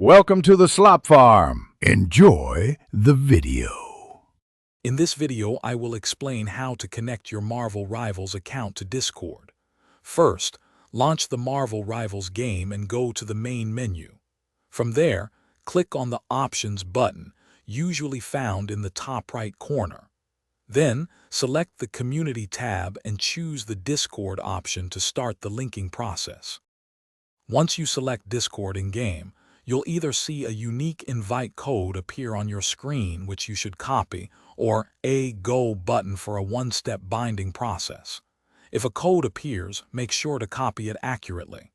Welcome to the Slop Farm. Enjoy the video. In this video, I will explain how to connect your Marvel Rivals account to Discord. First, launch the Marvel Rivals game and go to the main menu. From there, click on the Options button, usually found in the top right corner. Then, select the Community tab and choose the Discord option to start the linking process. Once you select Discord in-game, you'll either see a unique invite code appear on your screen which you should copy, or a Go button for a one-step binding process. If a code appears, make sure to copy it accurately.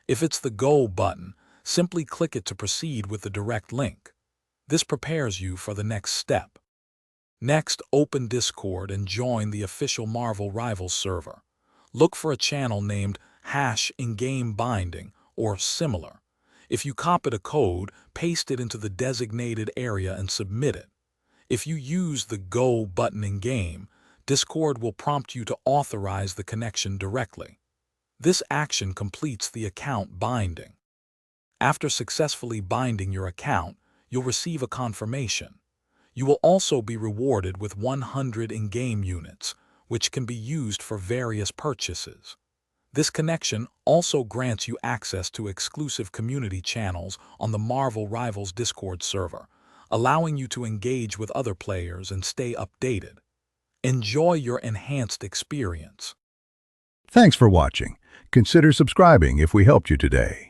If it's the Go button, simply click it to proceed with the direct link. This prepares you for the next step. Next, open Discord and join the official Marvel Rivals server. Look for a channel named #InGameBinding or similar. If you copied a code, paste it into the designated area and submit it. If you use the Go button in-game, Discord will prompt you to authorize the connection directly. This action completes the account binding. After successfully binding your account, you'll receive a confirmation. You will also be rewarded with 100 in-game units, which can be used for various purchases. This connection also grants you access to exclusive community channels on the Marvel Rivals Discord server, allowing you to engage with other players and stay updated. Enjoy your enhanced experience. Thanks for watching. Consider subscribing if we helped you today.